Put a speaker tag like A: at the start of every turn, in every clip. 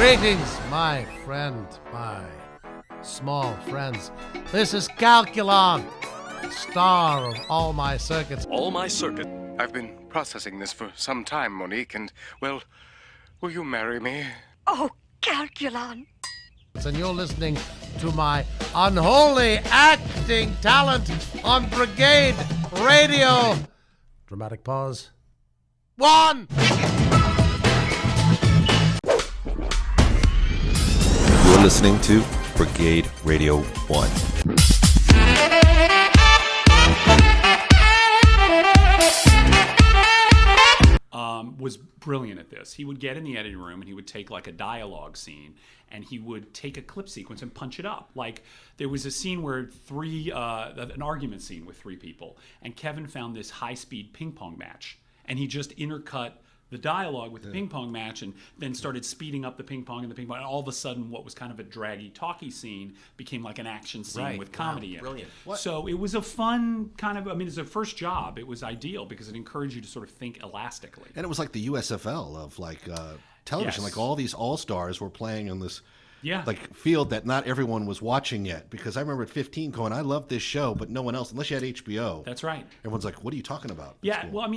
A: Greetings, my friend, my small friends. This is Calculon, star of All My Circuits.
B: All My Circuit.
C: I've been processing this for some time, Monique, and, well, will you marry me?
D: Oh, Calculon.
A: And you're listening to my unholy acting talent on Brigade Radio. Dramatic pause. 1!
E: You're listening to Brigade-Radio-One.
F: Was brilliant at this. He would get in the editing room and he would take like a dialogue scene and he would take a clip sequence and punch it up. Like there was a scene where an argument scene with three people, and Kevin found this high-speed ping pong match, and he just intercut the dialogue with the ping pong match and then started speeding up the ping pong, and all of a sudden what was kind of a draggy talky scene became like an action scene with comedy in it. Brilliant. So it was a fun kind of, it's a first job. It was ideal because it encouraged you to sort of think elastically.
G: And it was like the USFL of television. Like all these all-stars were playing in this field that not everyone was watching yet. Because I remember at 15 going, I love this show, but no one else, unless you had HBO.
F: That's right.
G: Everyone's like, what are you talking about?
F: Yeah, well,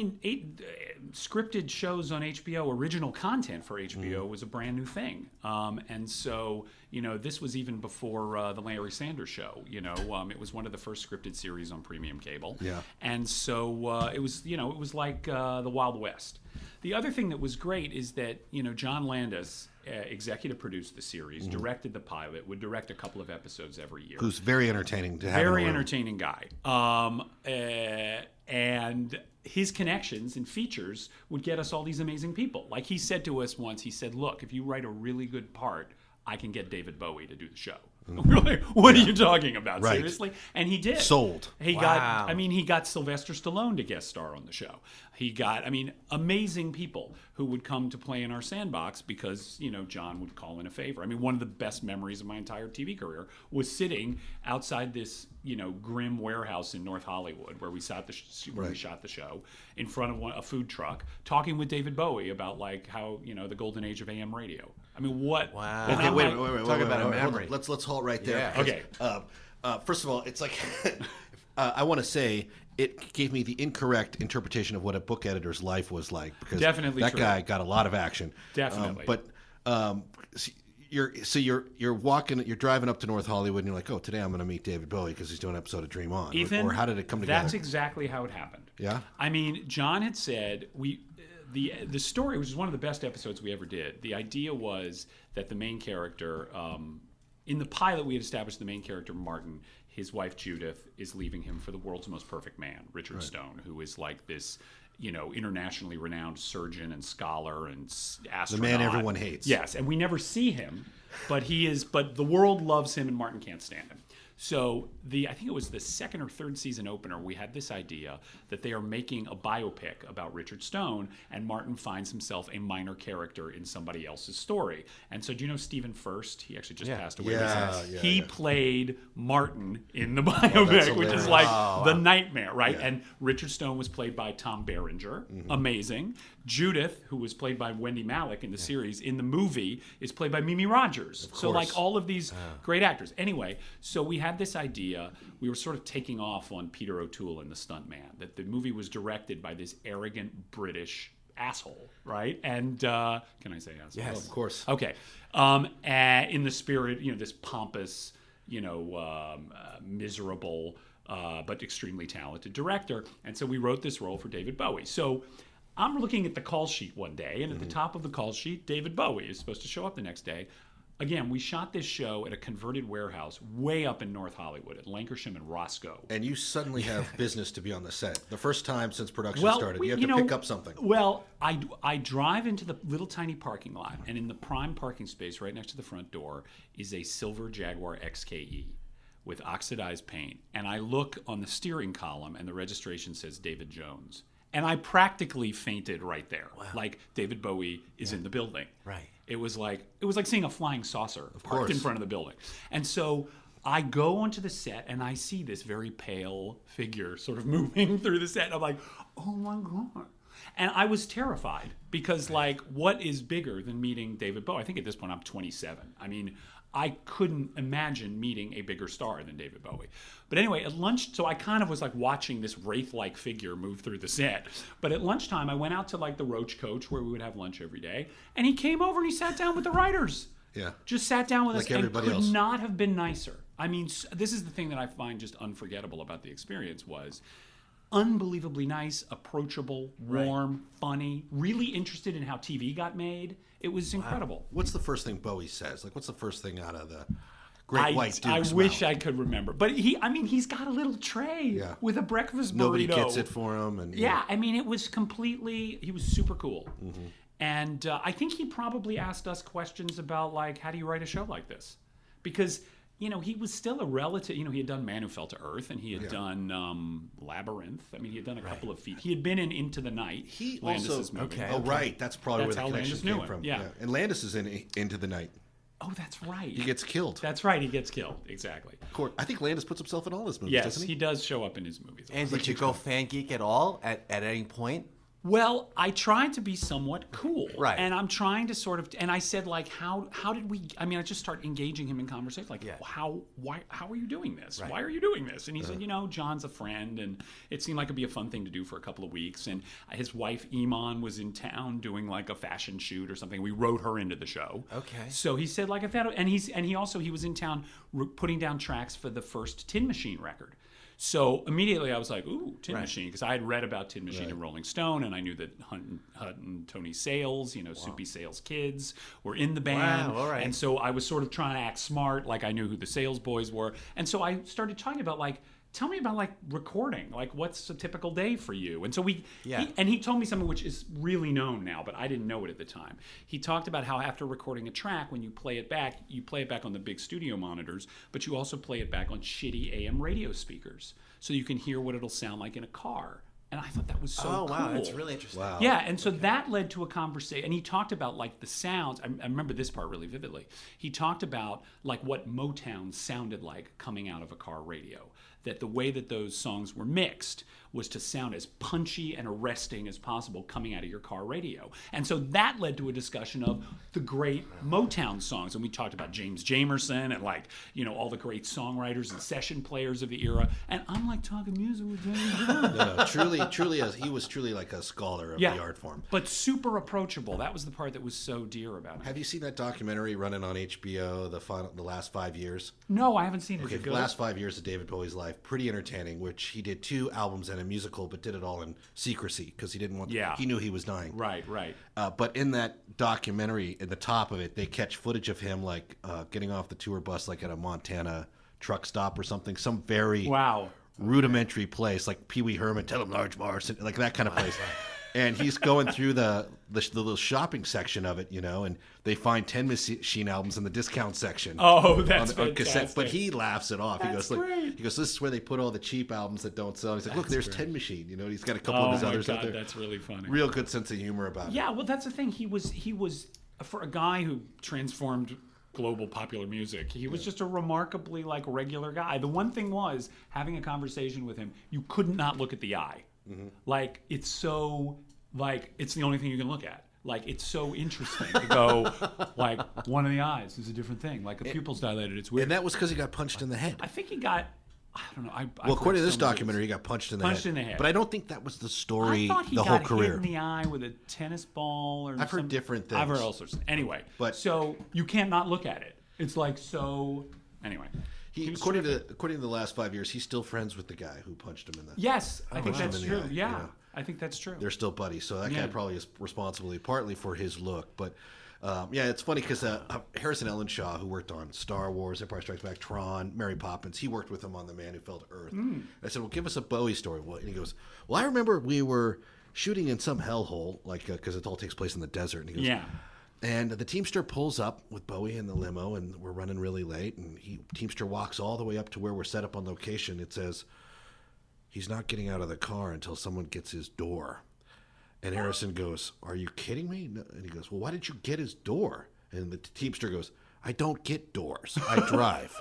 F: scripted shows on HBO, original content for HBO was a brand new thing. And so, this was even before the Larry Sanders Show. It was one of the first scripted series on premium cable.
G: Yeah.
F: And so it was like the Wild West. The other thing that was great is that, John Landis executive produced the series, directed the pilot, would direct a couple of episodes every year.
G: Who's very entertaining to have.
F: Very entertaining guy. And his connections and features would get us all these amazing people. Like he said to us once, he said, look, if you write a really good part, I can get David Bowie to do the show. We're like, what are you talking about?
G: Right.
F: Seriously? And he did.
G: Sold.
F: He got Sylvester Stallone to guest star on the show. He got, amazing people who would come to play in our sandbox because, John would call in a favor. One of the best memories of my entire TV career was sitting outside this, grim warehouse in North Hollywood where we shot the show in front of a food truck, talking with David Bowie about how, the golden age of AM radio. What?
G: Wow. Okay, wait.
H: Talk about a memory.
G: Let's halt right there.
H: Yeah.
G: Because, okay. First of all, it's like I want to say it gave me the incorrect interpretation of what a book editor's life was like, because
F: Definitely
G: that
F: true.
G: guy got a lot of action.
F: Definitely.
G: You're walking, you're driving up to North Hollywood, and you're like, oh, today I'm going to meet David Bowie because he's doing an episode of Dream On.
F: Ethan,
G: or how did it come together?
F: That's exactly how it happened.
G: Yeah.
F: John had said the story, which is one of the best episodes we ever did. The idea was that the main character, in the pilot, we had established the main character Martin. His wife Judith is leaving him for the world's most perfect man, Richard Stone, who is like this, internationally renowned surgeon and scholar and astronaut.
G: The man everyone hates.
F: Yes, and we never see him, but but the world loves him and Martin can't stand him. So I think it was the second or third season opener, we had this idea that they are making a biopic about Richard Stone, and Martin finds himself a minor character in somebody else's story. And so do you know Stephen Furst? He actually just passed away. He played Martin in the biopic, which is like the nightmare, right? Yeah. And Richard Stone was played by Tom Berenger. Amazing. Judith, who was played by Wendy Malick in the series, in the movie is played by Mimi Rogers. So like all of these great actors. Anyway, so we had this idea. We were sort of taking off on Peter O'Toole and the Stuntman, that the movie was directed by this arrogant British asshole, right? And can I say asshole?
H: Yes,
G: of course.
F: Okay. In the spirit, this pompous, miserable, but extremely talented director. And so we wrote this role for David Bowie. So I'm looking at the call sheet one day, and at the top of the call sheet, David Bowie is supposed to show up the next day. Again, we shot this show at a converted warehouse way up in North Hollywood at Lankershim and Roscoe.
G: And you suddenly have business to be on the set. The first time since production started. You have to pick up something.
F: Well, I drive into the little tiny parking lot, and in the prime parking space right next to the front door is a silver Jaguar XKE with oxidized paint. And I look on the steering column, and the registration says David Jones. And I practically fainted right there. Wow. Like David Bowie is in the building.
H: Right.
F: It was like seeing a flying saucer parked in front of the building. And so I go onto the set and I see this very pale figure sort of moving through the set. And I'm like, oh my God. And I was terrified because, like, what is bigger than meeting David Bowie? I think at this point I'm 27. I mean, I couldn't imagine meeting a bigger star than David Bowie. But anyway, at lunch, so I kind of was like watching this wraith-like figure move through the set. But at lunchtime, I went out to like the Roach Coach where we would have lunch every day. And he came over and he sat down with the writers.
G: Yeah.
F: Just sat down with
G: like
F: us and
G: everybody
F: could
G: else.
F: not have been nicer. I mean, this is the thing that I find just unforgettable about the experience was unbelievably nice, approachable, warm, funny, really interested in how TV got made. It was incredible.
G: What's the first thing Bowie says? Like, what's the first thing out of the Great White Duke's
F: I wish
G: mouth?
F: I could remember. But he's got a little tray with a breakfast burrito.
G: Nobody gets it for him. And
F: yeah, I mean, it was he was super cool. Mm-hmm. And I think he probably asked us questions about, like, how do you write a show like this? Because, he was still a relative, he had done Man Who Fell to Earth, and he had done Labyrinth. I mean, he had done a couple of feet. He had been in Into the Night.
G: He
F: Landis's
G: also,
F: movie.
G: Oh, right. That's probably where the connection
F: Landis knew
G: came
F: him.
G: from.
F: Yeah.
G: And Landis is in Into the Night.
F: Oh, that's right.
G: He gets killed.
F: That's right. He gets killed. Exactly.
G: I think Landis puts himself in all his movies,
F: Yes,
G: doesn't
F: he does show up in his movies.
B: And did you go fan geek at all at any point?
F: Well, I tried to be somewhat cool.
B: Right.
F: And I'm trying to sort of, and I said, like, how did we, I mean, I just start engaging him in conversation. Like, how are you doing this?
B: Right.
F: Why are you doing this? And he said, John's a friend, and it seemed like it'd be a fun thing to do for a couple of weeks. And his wife, Iman, was in town doing, like, a fashion shoot or something. We wrote her into the show.
B: Okay.
F: So he said, like, if that, and he was in town putting down tracks for the first Tin Machine record. So immediately I was like, ooh, Tin Machine, because I had read about Tin Machine in Rolling Stone, and I knew that Hunt and Tony Sales, Soupy Sales kids, were in the band.
B: Wow, all right.
F: And so I was sort of trying to act smart, like I knew who the Sales boys were. And so I started talking about, like, tell me about, like, recording. Like, what's a typical day for you? And so he told me something which is really known now, but I didn't know it at the time. He talked about how after recording a track, when you play it back on the big studio monitors, but you also play it back on shitty AM radio speakers, so you can hear what it'll sound like in a car. And I thought that was so cool.
B: Oh, wow, that's really interesting.
G: Wow.
F: Yeah, and so that led to a conversation. And he talked about, like, the sounds. I remember this part really vividly. He talked about, like, what Motown sounded like coming out of a car radio. That the way that those songs were mixed was to sound as punchy and arresting as possible coming out of your car radio. And so that led to a discussion of the great Motown songs. And we talked about James Jamerson and, like, all the great songwriters and session players of the era. And I'm like talking music with James Jamerson.
G: No, truly, he was truly like a scholar of the art form.
F: But super approachable. That was the part that was so dear about him.
G: Have you seen that documentary running on HBO, the last 5 years?
F: No, I haven't seen it.
G: Okay, for the last 5 years of David Bowie's life, pretty entertaining, which he did 2 albums and a musical, but did it all in secrecy because he didn't want he knew he was dying.
F: Right.
G: But in that documentary, at the top of it, they catch footage of him, like, getting off the tour bus, like at a Montana truck stop or something, some very rudimentary place, like Pee Wee Herman, Tell Him Large Mars, like that kind of place. And he's going through the little shopping section of it, and they find 10 Machine albums in the discount section.
F: Oh, that's
G: on cassette. But he laughs it off.
F: That's
G: he goes,
F: great.
G: Look, this is where they put all the cheap albums that don't sell. He's like, look, there's 10 Machine. He's got a couple of his others out there.
F: That's really funny.
G: Real good sense of humor about it.
F: Yeah, well, that's the thing. He was for a guy who transformed global popular music. He was just a remarkably, like, regular guy. The one thing was, having a conversation with him, you could not look at the eye. Mm-hmm. Like, it's so, like, it's the only thing you can look at. Like, it's so interesting to go, like, one of the eyes is a different thing. Like, the pupil's dilated, it's weird.
G: And that was because he got punched in the head.
F: I think he got, I don't know.
G: Well, according to this documentary, he got punched in the head. But I don't think that was the story the whole career.
F: I thought he got hit in the eye with a tennis ball or something.
G: I've heard different things.
F: I've heard all sorts. Anyway, so you can't not look at it. It's like so. Anyway,
G: according to the last 5 years, he's still friends with the guy who punched him in the.
F: Yes, I think that's true. Yeah, I think that's true.
G: They're still buddies, so that guy probably is responsible partly for his look. But it's funny because Harrison Ellenshaw, who worked on Star Wars, Empire Strikes Back, Tron, Mary Poppins, he worked with him on The Man Who Fell to Earth. I said, well, give us a Bowie story. And he goes, well, I remember we were shooting in some hellhole, like because it all takes place in the desert. And he goes, and the Teamster pulls up with Bowie in the limo, and we're running really late. And Teamster walks all the way up to where we're set up on location. It says, he's not getting out of the car until someone gets his door. And Harrison goes, are you kidding me? And he goes, well, why didn't you get his door? And the Teamster goes, I don't get doors. I drive.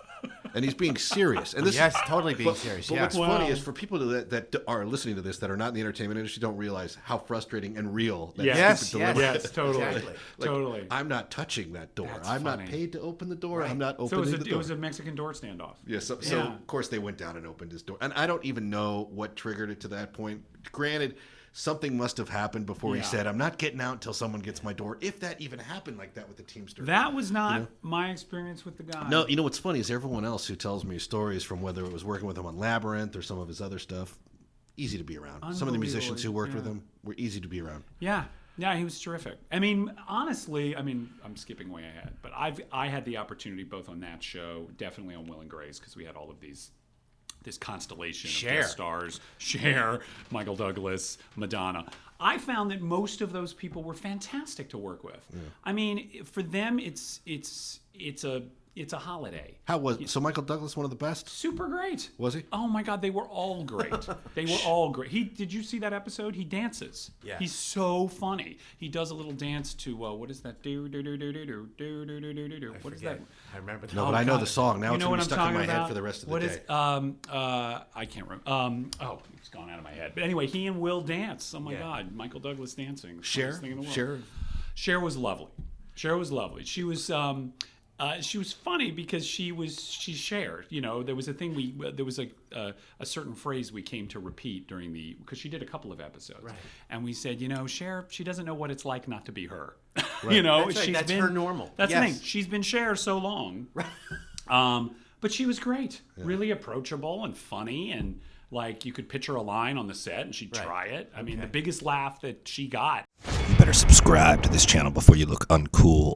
G: And he's being serious. And this
B: Yes, totally being serious.
G: But
B: Yeah.
G: what's funny is for people that are listening to this that are not in the entertainment industry don't realize how frustrating and real that
B: Yes,
G: stupid delivery
F: Yes,
G: is.
F: totally.
B: Exactly.
F: Totally.
G: I'm not touching that door.
F: That's
G: I'm
F: funny.
G: not paid to open the door.
B: Right.
G: I'm not
F: So
G: opening the door.
F: it was a Mexican door standoff.
G: Yeah, so
F: Yeah.
G: of course they went down and opened his door. And I don't even know what triggered it to that point. Granted, something must have happened before he
F: Yeah.
G: said, I'm not getting out until someone gets my door. If that even happened like that with the Teamster.
F: That was not my experience with the guy.
G: No, you know what's funny is everyone else who tells me stories from whether it was working with him on Labyrinth or some of his other stuff, easy to be around. Some of the musicians who worked with him were easy to be around.
F: Yeah. Yeah, he was terrific. I mean, honestly, I'm skipping way ahead, but I had the opportunity both on that show, definitely on Will and Grace, because we had all of this constellation of guest stars, Cher, Michael Douglas, Madonna. I found that most of those people were fantastic to work with. Yeah. I mean, for them, it's a holiday.
G: How was so Michael Douglas one of the best?
F: Super great.
G: Was he?
F: Oh my God, they were all great. They were all great. Did you see that episode? He dances.
B: Yeah.
F: He's so funny. He does a little dance to what is that? Do do do do do do do do do do do. What is that?
B: I remember that.
G: No, but I know the song. Now
F: You
G: it's
F: know
G: going
F: what
G: to be
F: I'm
G: stuck in
F: talking
G: my head
F: about?
G: for the rest of the
F: What
G: day.
F: is I can't remember. It's gone out of my head. But anyway, he and Will dance. Oh my God, Michael Douglas dancing.
G: Cher?
F: Funniest thing in the world.
G: Cher?
F: Cher was lovely. Cher was lovely. She was funny because she's Cher. You know, there was a thing there was a certain phrase we came to repeat during because she did a couple of episodes, right. And we said, Cher, she doesn't know what it's like not to be her.
G: Right.
F: You know,
B: That's right.
F: she's
B: That's
F: been,
B: her normal.
F: That's
B: Yes.
F: the thing. She's been Cher so long, but she was great, really approachable and funny, and like you could pitch her a line on the set and she'd try it. I mean, the biggest laugh that she got.
E: You better subscribe to this channel before you look uncool.